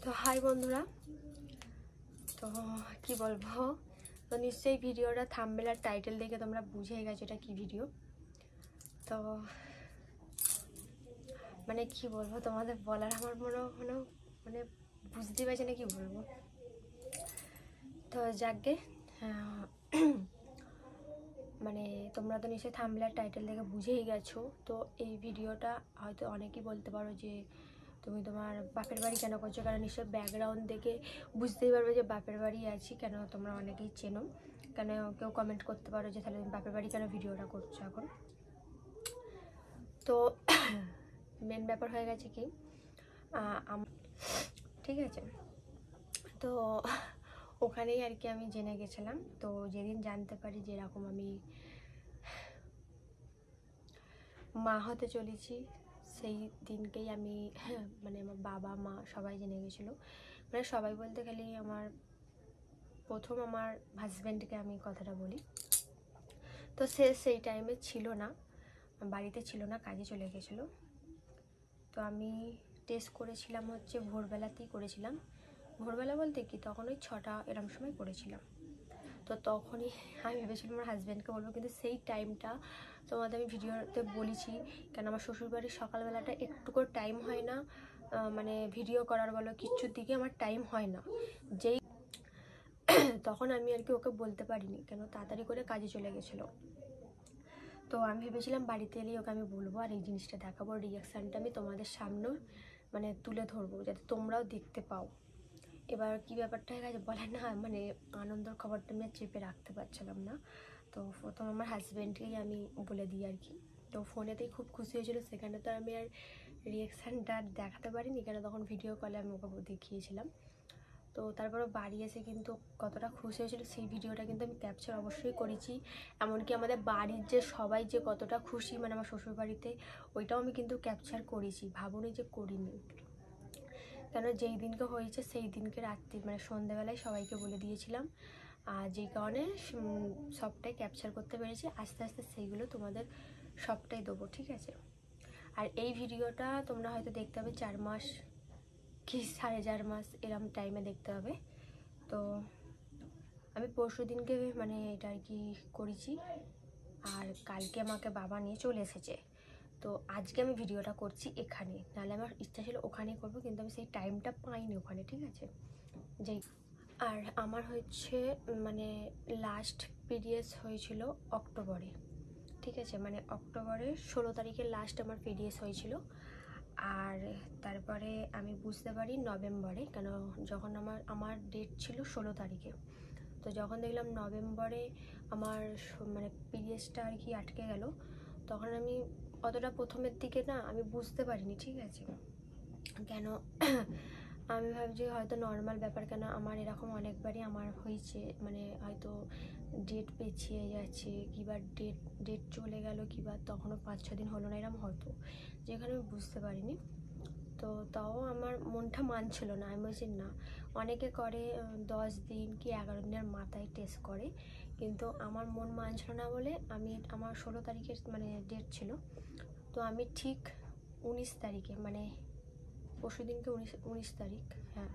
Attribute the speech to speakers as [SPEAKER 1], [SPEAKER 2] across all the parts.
[SPEAKER 1] তো হাই বন্ধুরা, তো কি বলবো, তো নিশ্চয়ই ভিডিওটা থাম্বনেল আর টাইটেল দেখে তোমরা বুঝে গেছো এটা কি ভিডিও। তো মানে কি বলবো তোমাদের বলার আমার মনে মানে বুঝতে পারছি না কি বলবো। তো যাকে মানে তোমরা তো নিশ্চয়ই থাম্বনেল আর টাইটেল দেখে বুঝেই গেছো। তো এই ভিডিওটা হয়তো অনেকেই বলতে পারো যে তুমি তোমার বাপের বাড়ি কেন করছো, কারণ নিশ্চয়ই ব্যাকগ্রাউন্ড দেখে বুঝতেই পারবে যে বাপের বাড়ি আছি। কেন তোমরা অনেকেই চেনো, কেন কেউ কমেন্ট করতে পারো যে তাহলে তুমি বাপের বাড়ি কেন ভিডিওটা করছো এখন। তো মেন ব্যাপার হয়ে গেছে কি, ঠিক আছে, তো ওখানেই আর কি আমি জেনে গেছিলাম। তো যেদিন জানতে পারি যে এরকম আমি মা হতে চলেছি, সেই দিনকেই আমি মানে আমার বাবা মা সবাই জেনে গেছিলো। মানে সবাই বলতে গেলে আমার প্রথম আমার হাজব্যান্ডকে আমি কথাটা বলি। তো সে সেই টাইমে ছিল না, বাড়িতে ছিল না, কাজে চলে গেছিলো। তো আমি টেস্ট করেছিলাম হচ্ছে ভোরবেলাতেই করেছিলাম। ভোরবেলা বলতে কি তখন ওই 6টা এরম সময় করেছিলাম। তো তখনই আমি ভেবেছিলাম আমার হাজব্যান্ডকে বলবো, কিন্তু সেই টাইমটা তোমাদের আমি ভিডিওতে বলেছি, কেন আমার শ্বশুরবাড়ির সকালবেলাটা একটুকু টাইম হয় না, মানে ভিডিও করার বলো কিচ্ছুর দিকে আমার টাইম হয় না। যেই তখন আমি আর কি ওকে বলতে পারিনি, কেন তাড়াতাড়ি করে কাজে চলে গেছিলো। তো আমি ভেবেছিলাম বাড়িতে এলেই ওকে আমি বলবো আর এই জিনিসটা দেখাবো, রিয়াকশানটা আমি তোমাদের সামনেও মানে তুলে ধরবো যাতে তোমরাও দেখতে পাও। এবার কি ব্যাপারটা হয়ে গেছে বলে না, মানে আনন্দের খবরটা আমি আর চেপে রাখতে পারছিলাম না। তো প্রথম আমার হাজব্যান্ডকেই আমি বলে দিই আর কি। তো ফোনেতেই খুব খুশি হয়েছিল, সেখানে তো আমি আর রিয়াকশানটা দেখাতে পারিনি, কেন তখন ভিডিও কলে আমি ওকে দেখিয়েছিলাম। তো তারপরে বাড়ি এসে কিন্তু কতটা খুশি হয়েছিল সেই ভিডিওটা কিন্তু আমি ক্যাপচার অবশ্যই করেছি। এমনকি আমাদের বাড়ির যে সবাই যে কতটা খুশি, মানে আমার শ্বশুরবাড়িতে, ওইটাও আমি কিন্তু ক্যাপচার করেছি, ভাবুনি যে করিনি। কেন যেই দিনকে হয়েছে সেই দিনকে রাত্রি মানে সন্ধ্যাবেলায় সবাইকে বলে দিয়েছিলাম, আর যেই কারণে সবটাই ক্যাপচার করতে পেরেছি। আস্তে আস্তে সেইগুলো তোমাদের সবটাই দেবো, ঠিক আছে। আর এই ভিডিওটা তোমরা হয়তো দেখতে হবে 4 মাস কি 4.5 মাস এরম টাইমে দেখতে হবে। তো আমি পরশু দিনকে মানে এটা আর কি করেছি, আর কালকে আমাকে বাবা নিয়ে চলে এসেছে। তো আজকে আমি ভিডিওটা করছি এখানে, নাহলে আমার ইচ্ছা ছিল ওখানেই করবো, কিন্তু আমি সেই টাইমটা পাইনি ওখানে, ঠিক আছে। যেই আর আমার হচ্ছে মানে লাস্ট পিরিয়ডস হয়েছিল অক্টোবরে, ঠিক আছে, মানে অক্টোবরের 16 তারিখে লাস্ট আমার পিরিয়ডস হয়েছিল। আর তারপরে আমি বুঝতে পারি নভেম্বরে, কেন যখন আমার ডেট ছিল 16 তারিখে। তো যখন দেখলাম নভেম্বরে আমার মানে পিরিয়ডসটা আর কি আটকে গেল, তখন আমি অতটা প্রথমের দিকে না আমি বুঝতে পারিনি, ঠিক আছে। কেন আমি ভাবছি হয়তো নর্মাল ব্যাপার, কেন আমার এরকম অনেকবারই আমার হয়েছে, মানে হয়তো ডেট পেছিয়ে যাচ্ছে, কিংবা ডেট চলে গেল, কিংবা তখনও 5-6 দিন হলো না, এরকম হতো, যেখানে আমি বুঝতে পারিনি। তো তাও আমার মনটা মানছিল না। আমি বলছি না, অনেকে করে 10 দিন কি 11 দিনের মাথায় টেস্ট করে, কিন্তু আমার মন মানছিল না বলে আমি আমার 16 তারিখের মানে ডেট ছিল। তো আমি ঠিক 19 তারিখে মানে পরশু দিনকে 19 তারিখ, হ্যাঁ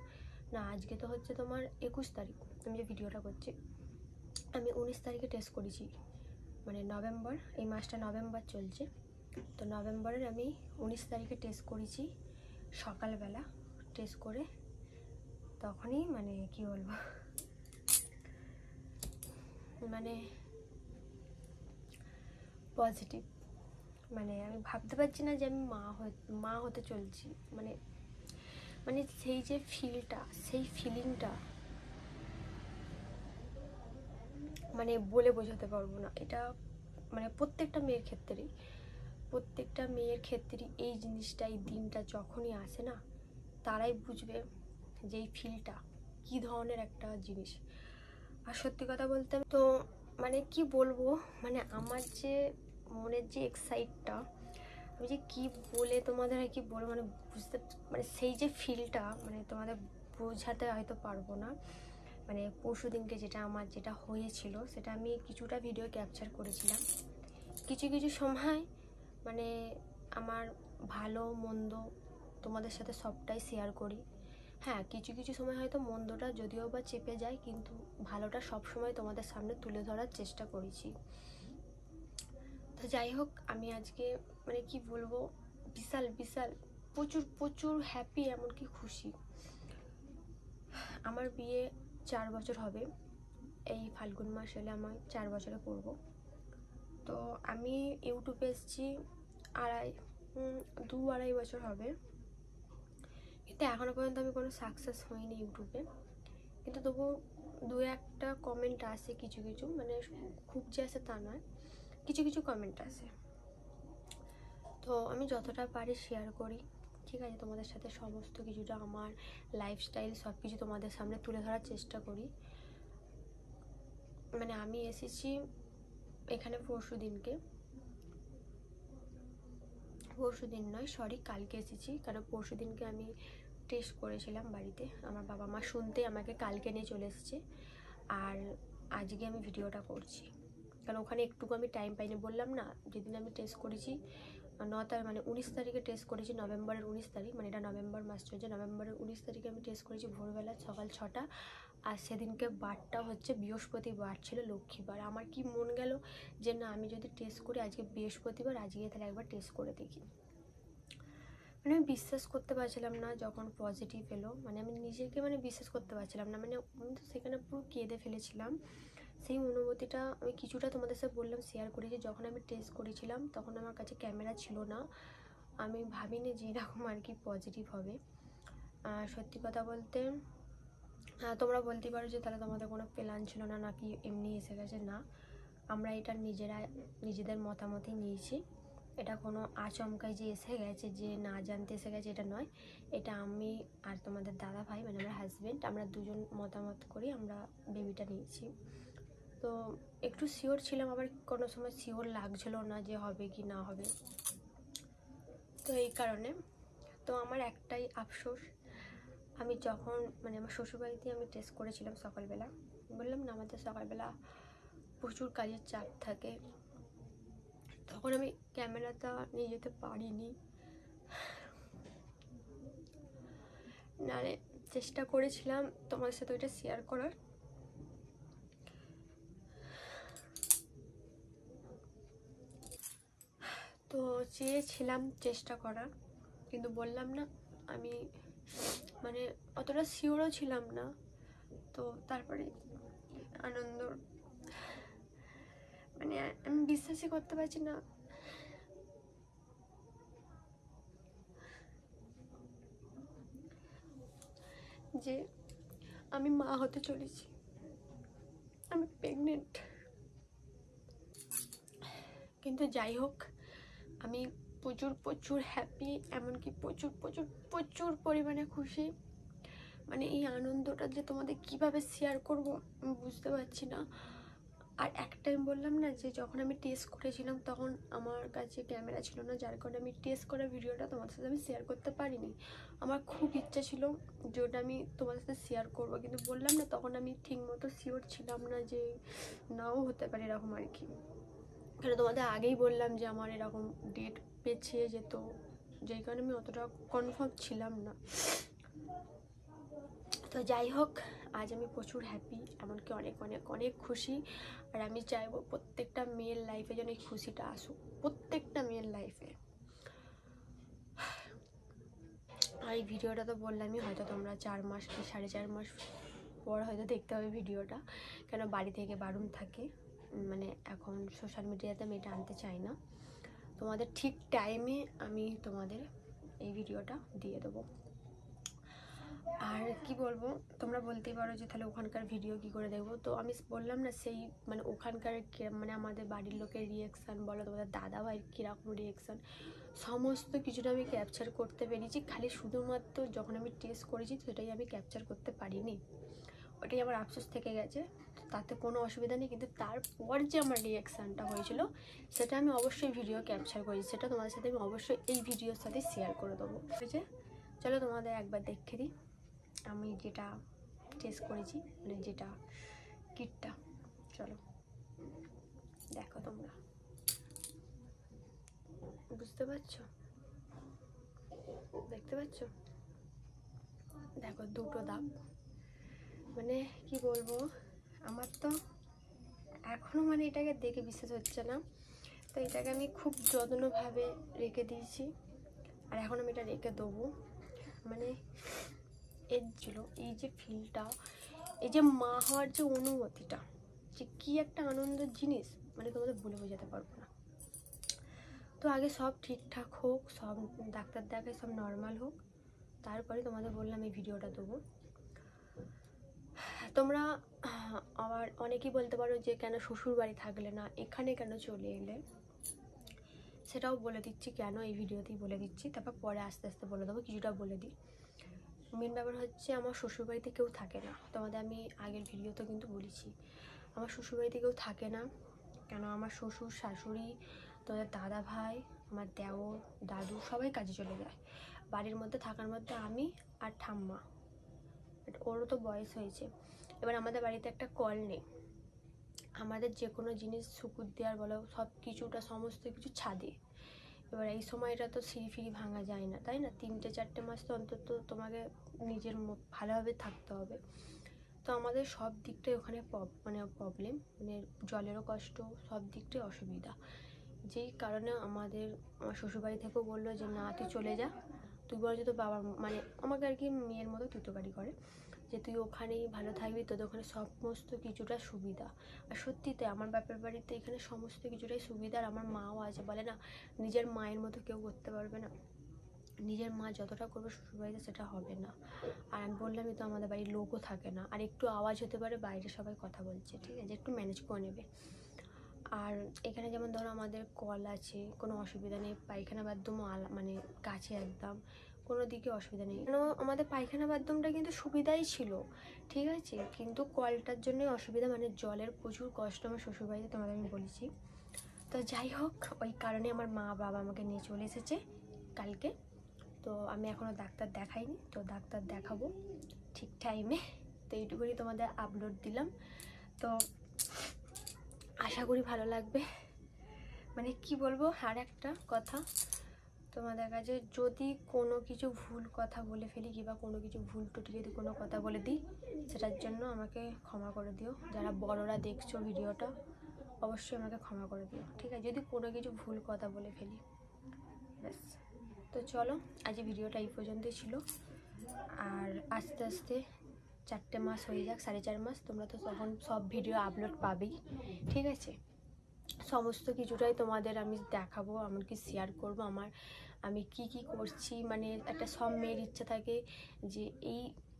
[SPEAKER 1] না আজকে তো হচ্ছে তোমার 21 তারিখ, আমি যে ভিডিওটা করছি, আমি 19 তারিখে টেস্ট করেছি, মানে নভেম্বর, এই মাসটা নভেম্বর চলছে। তো নভেম্বরের আমি 19 তারিখে টেস্ট করেছি সকালবেলা। টেস্ট করে তখনই মানে কি বলবো, মানে পজিটিভ, মানে আমি ভাবতে পারছি না যে আমি মা হতে চলছি। মানে মানে সেই যে ফিলটা, সেই ফিলিংটা মানে বলে বোঝাতে পারবো না। এটা মানে প্রত্যেকটা মেয়ের ক্ষেত্রেই এই জিনিসটা, এই দিনটা যখনই আসে না, তারাই বুঝবে যে এই ফিলটা কী ধরনের একটা জিনিস। আর সত্যি কথা বলতে তো মানে কি বলবো, মানে আমার যে মনের যে এক্সাইটটা, আমি যে কি বলে তোমাদের আর কি বলবো, মানে বুঝতে, মানে সেই যে ফিলটা মানে তোমাদের বোঝাতে হয়তো পারবো না। মানে পরশু দিনকে যেটা হয়েছিল সেটা আমি কিছুটা ভিডিও ক্যাপচার করেছিলাম। কিছু কিছু সময় মানে আমার ভালো মন্দ তোমাদের সাথে সবটাই শেয়ার করি, হ্যাঁ, কিছু কিছু সময় হয়তো মন্দটা যদিও বা চেপে যায়, কিন্তু ভালোটা সব সময় তোমাদের সামনে তুলে ধরার চেষ্টা করেছি। তো যাই হোক, আমি আজকে মানে কি বলবো, বিশাল বিশাল প্রচুর প্রচুর হ্যাপি, এমনকি খুশি। আমার বিয়ে 4 বছর হবে, এই ফাল্গুন মাস এলে আমার 4 বছরে পড়বো। তো আমি ইউটিউবে এসেছি 2-2.5 বছর হবে, কিন্তু এখনও পর্যন্ত আমি কোনো সাকসেস হইনি ইউটিউবে। কিন্তু তবু 2-1টা কমেন্ট আসে, কিছু কিছু, মানে খুব যে আসে তা নয়, কিছু কিছু কমেন্ট আসে। তো আমি যতটা পারি শেয়ার করি, ঠিক আছে, তোমাদের সাথে সমস্ত কিছুটা আমার লাইফস্টাইল সব কিছু তোমাদের সামনে তুলে ধরার চেষ্টা করি। মানে আমি এসেছি এখানে পরশু দিন নয়, সরি, কালকে এসেছি। কারণ পরশু দিনকে আমি টেস্ট করেছিলাম বাড়িতে, আমার বাবা মা শুনতে আমাকে কালকে নিয়ে চলে এসেছে। আর আজকে আমি ভিডিওটা করছি, কারণ ওখানে একটুকু আমি টাইম পাইনি। বললাম না, যেদিন আমি টেস্ট করেছি 19 তারিখে টেস্ট করেছি, নভেম্বরের 19 তারিখ, মানে এটা নভেম্বর মাস চলছে, নভেম্বরের 19 তারিখে আমি টেস্ট করেছি ভোরবেলা সকাল 6টা। আর সেদিনকে বারটা হচ্ছে বৃহস্পতিবার ছিল, লক্ষ্মীবার। আমার কি মন গেল যে না, আমি যদি টেস্ট করি আজকে বৃহস্পতিবার, আজকে তাহলে একবার টেস্ট করে দেখি। মানে আমি বিশ্বাস করতে পারছিলাম না যখন পজিটিভ এলো, মানে আমি নিজেকে মানে বিশ্বাস করতে পারছিলাম না। মানে আমি তো সেখানে পুরো কেঁদে ফেলেছিলাম। সেই অনুভূতিটা আমি কিছুটা তোমাদের সাথে বললাম, শেয়ার করেছি। যখন আমি টেস্ট করেছিলাম তখন আমার কাছে ক্যামেরা ছিল না, আমি ভাবিনি যে এরকম আর কি পজিটিভ হবে। সত্যি কথা বলতে, তোমরা বলতে পারো যে তাহলে তোমাদের কোনো প্ল্যান ছিল না, নাকি এমনি এসে গেছে। না, আমরা এটা নিজেদের মতামতই নিয়েছি। এটা কোনো আচমকাই যে এসে গেছে, যে না জানতে এসে গেছে, এটা নয়। এটা আমি আর তোমাদের দাদা ভাই, মানে আমার হাজব্যান্ড, আমরা দুজন মতামত করি আমরা বেবিটা নিয়েছি। তো একটু শিওর ছিলাম, আবার কোনো সময় শিওর লাগছিল না যে হবে কি না হবে। তো এই কারণে তো আমার একটাই আফসোস, আমি যখন মানে আমার শ্বশুরবাড়িতে আমি টেস্ট করেছিলাম সকালবেলা, বললাম না আমাদের সকালবেলা প্রচুর কাজের চাপ থাকে, তখন আমি ক্যামেরাটা নিয়ে যেতে পারিনি। নারে চেষ্টা করেছিলাম তোমাদের সাথে ওইটা শেয়ার করার। তো চেয়েছিলাম চেষ্টা করার, কিন্তু বললাম না, আমি মানে অতটা শিওরও ছিলাম না। তো তারপরে আনন্দ, মানে আমি বিশ্বাসই করতে পারছি না যে আমি মা হতে চলেছি, আমি প্রেগনেন্ট। কিন্তু যাই হোক, আমি প্রচুর প্রচুর হ্যাপি, এমনকি প্রচুর প্রচুর প্রচুর পরিমাণে খুশি। মানে এই আনন্দটা যে তোমাদের কিভাবে শেয়ার করব আমি বুঝতে পারছি না। আর একটা টাইম বললাম না যে যখন আমি টেস্ট করেছিলাম তখন আমার কাছে ক্যামেরা ছিল না, যার কারণে আমি টেস্ট করার ভিডিওটা তোমাদের সাথে আমি শেয়ার করতে পারিনি। আমার খুব ইচ্ছা ছিল যে ওটা আমি তোমাদের সাথে শেয়ার করবো, কিন্তু বললাম না তখন আমি ঠিক মতো শিওর ছিলাম না, যে নাও হতে পারে এরকম আর কি। কেন তোমাদের আগেই বললাম যে আমার এরকম ডেট পেছিয়ে যেত, যেই কারণে আমি অতটা কনফার্ম ছিলাম না। তো যাই হোক, আজ আমি প্রচুর হ্যাপি, এমনকি অনেক অনেক অনেক খুশি। আর আমি চাইবো প্রত্যেকটা মেয়ের লাইফে যেন এই খুশিটা আসুক, প্রত্যেকটা মেয়ের লাইফে। আর এই ভিডিওটা তো বললামই, হয়তো তোমরা 4 মাস কি 4.5 মাস পর হয়তো দেখতে হবে ভিডিওটা, কেন বাড়ি থেকে বারণ থাকে, মানে এখন সোশ্যাল মিডিয়াতে আমি এটা আনতে চাই না। তোমাদের ঠিক টাইমে আমি তোমাদের এই ভিডিওটা দিয়ে দেবো। আর কি বলবো, তোমরা বলতেই পারো যে তাহলে ওখানকার ভিডিও কি করে দেখবো। তো আমি বললাম না, সেই মানে ওখানকার মানে আমাদের বাড়ির লোকের রিয়েকশান বলো, তোমাদের দাদা ভাইয়ের কীরকম রিয়েকশান, সমস্ত কিছুটা আমি ক্যাপচার করতে পেরেছি। খালি শুধুমাত্র যখন আমি টেস্ট করেছি সেটাই আমি ক্যাপচার করতে পারিনি, ওটাই আমার আফসোস থেকে গেছে। তাতে কোনো অসুবিধা নেই, কিন্তু তারপর যে আমার রিয়াকশানটা হয়েছিল সেটা আমি অবশ্যই ভিডিও ক্যাপচার করেছি, সেটা তোমাদের সাথে আমি অবশ্যই এই ভিডিওর সাথে শেয়ার করে দেবো। ঠিক আছে, চলো তোমাদের একবার দেখে দিই আমি যেটা টেস্ট করেছি, মানে যেটা কিটটা। চলো দেখো, তোমরা বুঝতে পারছো, দেখতে পাচ্ছ? দেখো দুটো দাগ, মানে কি বলবো, আমার তো এখনও মানে এটাকে দেখে বিশ্বাস হচ্ছে না। তো এটাকে আমি খুব যত্নভাবে রেখে দিয়েছি, আর এখন আমি এটা রেখে দেবো। মানে এই যে ফিলটা, এই যে মা হওয়ার যে অনুভূতিটা, যে কি একটা আনন্দের জিনিস, মানে তোমাদের বলে বোঝাতে পারবো না। তো আগে সব ঠিকঠাক হোক, সব ডাক্তার দেখায় সব নর্মাল হোক, তারপরে তোমাদের বললাম এই ভিডিওটা দেবো। তোমরা আবার অনেকেই বলতে পারো যে কেন শ্বশুর বাড়ি থাকলে না এখানে কেন চলে এলে, সেটাও বলে দিচ্ছি, কেন এই ভিডিওতেই বলে দিচ্ছি, তারপর পরে আস্তে আস্তে বলে দেবো। কিছুটা বলে দিই। মেন ব্যাপার হচ্ছে আমার শ্বশুরবাড়িতে কেউ থাকে না। তোমাদের আমি আগের ভিডিওতে কিন্তু বলেছি আমার শ্বশুরবাড়িতে কেউ থাকে না। কেন, আমার শ্বশুর শাশুড়ি, তোদের দাদা ভাই, আমার দেওর, দাদু সবাই কাজে চলে যায়। বাড়ির মধ্যে থাকার মধ্যে আমি আর ঠাম্মা, ওরও তো বয়স হয়েছে। এবার আমাদের বাড়িতে একটা কল নেই, আমাদের যে কোনো জিনিস শুকুর দেওয়ার বলো সব কিছুটা সমস্ত কিছু ছাদে। এবার এই সময়টা তো সিঁড়ি ফিরি ভাঙা যায় না, তাই না? 3-4 মাস তো অন্তত তোমাকে নিজের ভালোভাবে থাকতে হবে। তো আমাদের সব দিকটাই ওখানে প্রবলেম, মানে জলেরও কষ্ট, সব দিকটাই অসুবিধা। যেই কারণে আমার শ্বশুরবাড়ি থেকেও বললো যে না তুই চলে যা, তুই বলো যে তোর বাবার মানে আমাকে আর কি মেয়ের মতো তুতোকারি করে, যে তুই ওখানেই ভালো থাকবি, তোদের ওখানে সমস্ত কিছুটা সুবিধা। আর সত্যিতে আমার বাপের বাড়িতে এখানে সমস্ত কিছুটাই সুবিধা। আর আমার মাও আছে, বলে না নিজের মায়ের মতো কেউ করতে পারবে না, নিজের মা যতটা করবে শ্বশুরবাড়িতে সেটা হবে না। আর আমি বললামই তো আমাদের বাড়ির লোকও থাকে না, আর একটু আওয়াজ হতে পারে, বাইরে সবাই কথা বলছে, ঠিক আছে, একটু ম্যানেজ করে নেবে। আর এখানে যেমন ধরো আমাদের কল আছে, কোনো অসুবিধা নেই, পায়খানা বাথরুমও মানে কাছে একদম, কোনো দিকে অসুবিধা নেই। কেন আমাদের পায়খানা বাথরুমটা কিন্তু সুবিধাই ছিল, ঠিক আছে, কিন্তু কলটার জন্যই অসুবিধা, মানে জলের প্রচুর কষ্ট আমার শ্বশুরবাড়িতে, তোমাদের আমি বলেছি। তো যাই হোক, ওই কারণে আমার মা বাবা আমাকে নিয়ে চলে এসেছে কালকে। তো আমি এখনও ডাক্তার দেখাইনি, তো ডাক্তার দেখাবো ঠিক টাইমে। তো এইটুকুনি তোমাদের আপলোড দিলাম। তো আশা করি ভালো লাগবে। মানে কি বলবো, আর একটা কথা তোমাদের কাছে, যদি কোনো কিছু ভুল কথা বলে ফেলি কিংবা কোনো কিছু ভুল টুটি যদি কোনো কথা বলে দিই, সেটার জন্য আমাকে ক্ষমা করে দিও। যারা বড়রা দেখছো ভিডিওটা অবশ্যই আমাকে ক্ষমা করে দিও, ঠিক আছে, যদি কোনো কিছু ভুল কথা বলে ফেলি। ব্যাস। তো চলো, আজ ভিডিওটা এই পর্যন্তই ছিল। আর আস্তে আস্তে 4 মাস হয়ে যাক, 4.5 মাস, তোমরা তো তখন সব ভিডিও আপলোড পাবেই, ঠিক আছে। সমস্ত কিছুটাই তোমাদের আমি দেখাবো, এমনকি শেয়ার করবো আমি কি করছি। মানে একটা সব মেয়ের ইচ্ছা থাকে যে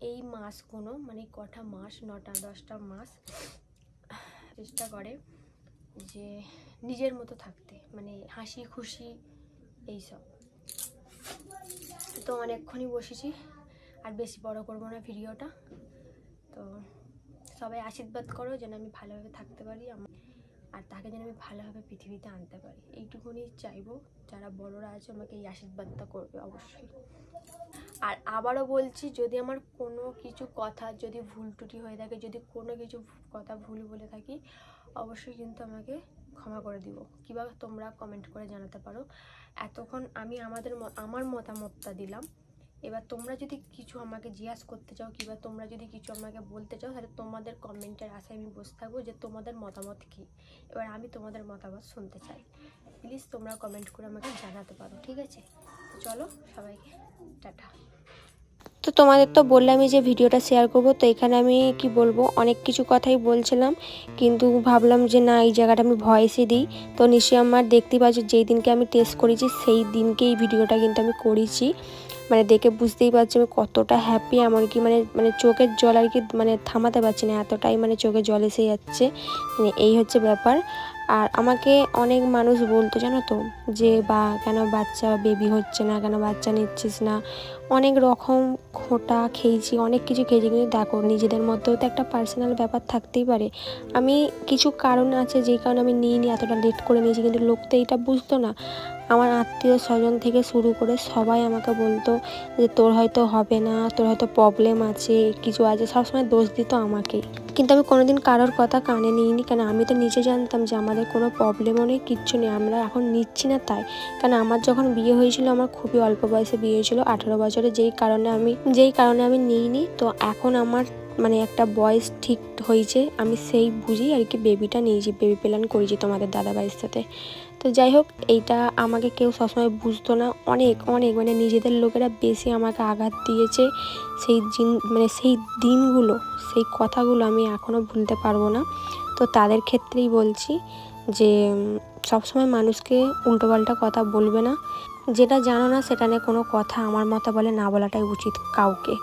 [SPEAKER 1] এই মাসগুলো, মানে কটা মাস, 9-10টা মাস চেষ্টা করে যে নিজের মতো থাকতে, মানে হাসি খুশি এইসব। তো অনেকক্ষণই বসেছি, আর বেশি বড় করবো না ভিডিওটা। তো সবাই আশীর্বাদ করো যেন আমি ভালোভাবে থাকতে পারি, আর তাকে যেন আমি ভালোভাবে পৃথিবীতে আনতে পারি, এইটুকুনি চাইবো। যারা বড়রা আছে আমাকে এই আশীর্বাদটা করবে অবশ্যই। আর আবারও বলছি, যদি আমার কোনো কিছু কথা যদি ভুল ত্রুটি হয়ে থাকে, যদি কোনো কিছু কথা ভুল বলে থাকি, অবশ্যই কিন্তু আমাকে ক্ষমা করে দিব। কীভাবে তোমরা কমেন্ট করে জানাতে পারো। এতক্ষণ আমি আমার মতামতটা দিলাম, এবার তোমরা যদি কিছু আমাকে জিজ্ঞাসা করতে চাও কিংবা তোমরা যদি কিছু আমাকে বলতে চাও, তাহলে তোমাদের কমেন্টের আশায় আমি বসে থাকবো যে তোমাদের মতামত কী। এবার আমি তোমাদের মতামত শুনতে চাই, প্লিজ তোমরা কমেন্ট করে আমাকে জানাতে পারো, ঠিক আছে। তো চলো সবাইকে টাটা।
[SPEAKER 2] তো তোমাদের তো বললামই যে ভিডিওটা শেয়ার করব, তো এখানে আমি কি বলবো, অনেক কিছু কথাই বলছিলাম, কিন্তু ভাবলাম যে না, এই জায়গাটা আমি ভয়েসই দিই। তো নিশ্চয়ই আমার দেখতেই পাচ্ছ, যেই দিনকে আমি টেস্ট করেছি সেই দিনকে এই ভিডিওটা কিন্তু আমি করেছি। মানে দেখে বুঝতেই পারছি আমি কতটা হ্যাপি, এমনকি মানে চোখের জল আর কি মানে থামাতে পারছি না, এতটাই মানে চোখে জল এসে যাচ্ছে। মানে এই হচ্ছে ব্যাপার। আর আমাকে অনেক মানুষ বলতো জানো তো, যে বা কেন বাচ্চা বেবি হচ্ছে না, কেন বাচ্চা নিচ্ছিস না, অনেক রকম খোঁটা খেয়েছি, অনেক কিছু খেয়েছি, কিন্তু দেখো নিজেদের মধ্যেও তো একটা পার্সোনাল ব্যাপার থাকতেই পারে। আমি কিছু কারণ আছে যেই কারণে আমি নিইনি, এতটা লেট করে নিয়েছি, কিন্তু লোক তো এইটা বুঝতো না। আমার আত্মীয় স্বজন থেকে শুরু করে সবাই আমাকে বলতো যে তোর হয়তো হবে না, তোর হয়তো প্রবলেম আছে, কিছু আছে, সবসময় দোষ দিত আমাকেই। কিন্তু আমি কোনোদিন কারোর কথা কানে নিইনি, কেন আমি তো নিজে জানতাম যে আমাদের কোনো প্রবলেমও নেই, কিচ্ছু নেই, আমরা এখন নিচ্ছি না তাই। কারণ আমার যখন বিয়ে হয়েছিল আমার খুবই অল্প বয়সে বিয়ে হয়েছিল, 18 বছরে, যেই কারণে আমি নিইনি। তো এখন আমার মানে একটা বয়স ঠিক হয়েছে, আমি সেই বুঝি আর কি বেবিটা নিয়েছি, বেবি প্ল্যান করেছি তোমাদের দাদাভাইয়ের সাথে। তো যাই হোক, এইটা আমাকে কেউ সবসময় বুঝতো না, অনেক অনেক মানে নিজেদের লোকেরা বেশি আমাকে আঘাত দিয়েছে। সেই দিনগুলো, সেই কথাগুলো আমি এখনও ভুলতে পারবো না। তো তাদের ক্ষেত্রেই বলছি যে সবসময় মানুষকে উল্টোপাল্টা কথা বলবে না, যেটা জানো না সেটা নিয়ে কোনো কথা আমার মতো বলে না বলাটাই উচিত কাউকে,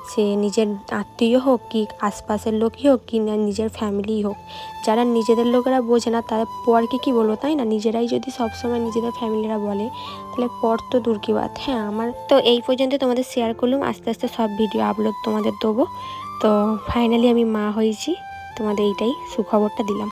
[SPEAKER 2] সে নিজের আত্মীয় হোক কি আশপাশের লোকই হোক কি না নিজের ফ্যামিলিই হোক। যারা নিজেদের লোকেরা বোঝে না তাদের পরকে কী বলবো, তাই না? নিজেরাই যদি সবসময় নিজেদের ফ্যামিলিরা বলে তাহলে পর তো দূর কি বাত। হ্যাঁ, আমার তো এই পর্যন্ত তোমাদের শেয়ার করলাম, আস্তে আস্তে সব ভিডিও আপলোড তোমাদের দেবো। তো ফাইনালি আমি মা হয়েছি, তোমাদের এইটাই সুখবরটা দিলাম।